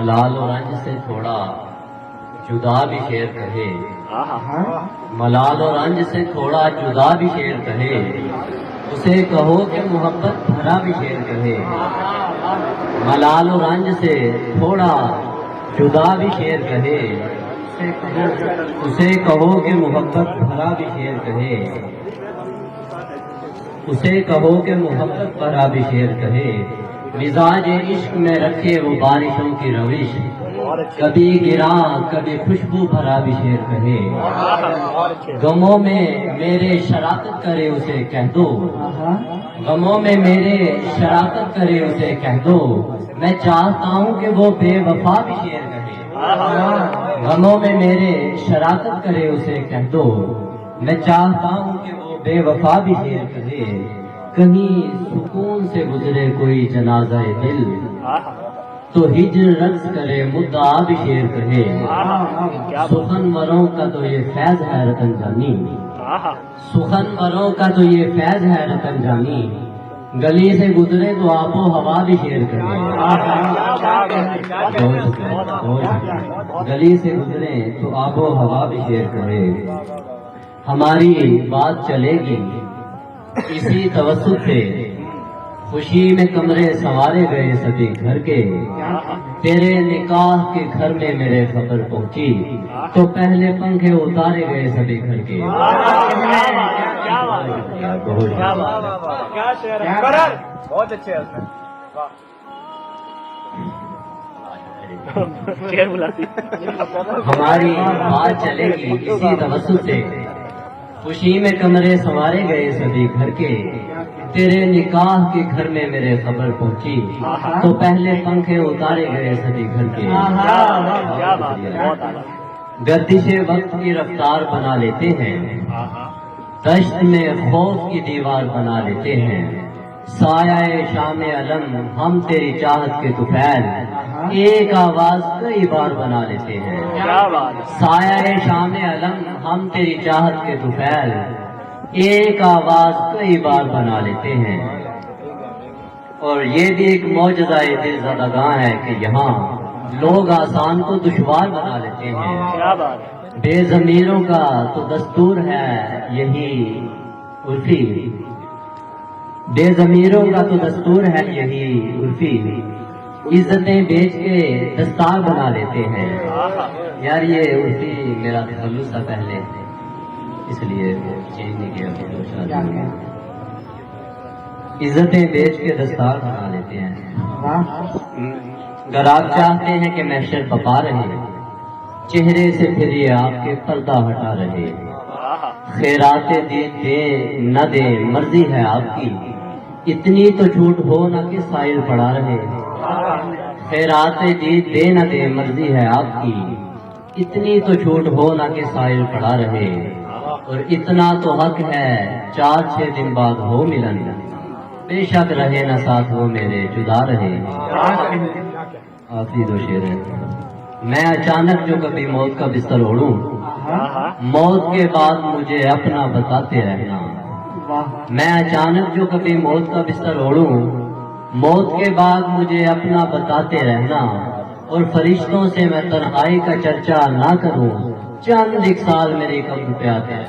ملال و رنج سے تھوڑا جدا بھی شعر کہے، ملال و رنج سے تھوڑا جدا بھی شعر کہے، اسے کہو کہ محبت بھرا بھی شعر کہے۔ ملال و رنج سے تھوڑا جدا بھی شعر کہے، اسے کہو کہ محبت بھرا بھی شعر کہے، اسے کہو کہ محبت بھرا بھی شعر کہے۔ مزاج عشق میں رکھے وہ بارشوں کی روش، کبھی گرا کبھی خوشبو بھرا بھی شعر کہے۔ غموں میں میرے شراکت کرے اسے کہہ دو، غموں میں میرے شراکت کرے اسے کہہ دو، میں چاہتا ہوں کہ وہ بے وفا بھی شعر کہے۔ غموں میں میرے شراکت کرے اسے کہہ دو، میں چاہتا ہوں کہ وہ بے وفا بھی شعر کہے۔ کہیں سکون سے گزرے کوئی جنازہ دل، تو ہجر رقص کرے مدعا بھی شعر کہے۔ سخنوروں کا تو یہ فیض ہے رتن جانی، سخنوروں کا تو یہ فیض ہے رتن جانی، گلی سے گزرے تو آب و ہوا بھی شعر کہے۔ گلی سے گزرے تو آب و ہوا بھی شعر کہے۔ ہماری بات چلے گی اسی توسط سے، خوشی میں کمرے سنوارے گئے سبھی گھر کے، تیرے نکاح کے گھر میں میرے خبر پہنچی، تو پہلے پنکھے اتارے گئے سبھی گھر کے۔ بہت اچھے ہماری بات چلے گی اسی توسط سے، خوشی میں کمرے سنوارے گئے سبھی گھر کے، تیرے نکاح کے گھر میں میرے خبر پہنچی، تو پہلے پنکھے اتارے گئے سبھی گھر کے۔ گردش وقت کی رفتار بنا لیتے ہیں، دشت میں خوف کی دیوار بنا لیتے ہیں، سایہ شام علم ہم تیری چاہت کے طفیل، ایک آواز کئی بار بنا لیتے ہیں۔ سایہ شام علم ہم تیری چاہت کے طفیل، ایک آواز کئی بار بنا لیتے ہیں۔ اور یہ بھی ایک معجزہ دل زدگاں ہے کہ یہاں لوگ آسان کو دشوار بنا لیتے ہیں۔ بے ضمیروں کا تو دستور ہے یہی عرفی، بے ضمیروں کا تو دستور ہے یہی عرفی، عزتیں بیچ کے دستار بنا لیتے ہیں۔ یار یہ عرفی میرا تخلص تھا پہلے، اس لیے چینج نہیں کیا۔ عزتیں بیچ کے دستار بنا لیتے ہیں۔ اگر آپ چاہتے ہیں کہ محشر بپا رہے، چہرے سے پھر یہ آپ کے پردہ ہٹا رہے، خیرات دے نہ دے مرضی ہے آپ کی، اتنی تو چھوٹ ہو نہ کہ سائل پڑا رہے۔ خیرات دے نہ دے مرضی ہے آپ کی، اتنی تو چھوٹ ہو نہ کہ سائل پڑا رہے، اور اتنا تو حق ہے 4-6 دن بعد ہو ملن، بے شک رہے نہ ساتھ وہ میرے جدا رہے۔ آخری 2 شعر ہیں۔ میں اچانک جو کبھی موت کا بستر اوڑھوں، موت کے بعد مجھے اپنا بتاتے رہنا۔ میں اچانک جو کبھی موت کا بستر اوڑھوں، موت کے بعد مجھے اپنا بتاتے رہنا، اور فرشتوں سے میں تنہائی کا چرچا نہ کروں، چند ایک سال میری قبر پہ آتے ہیں۔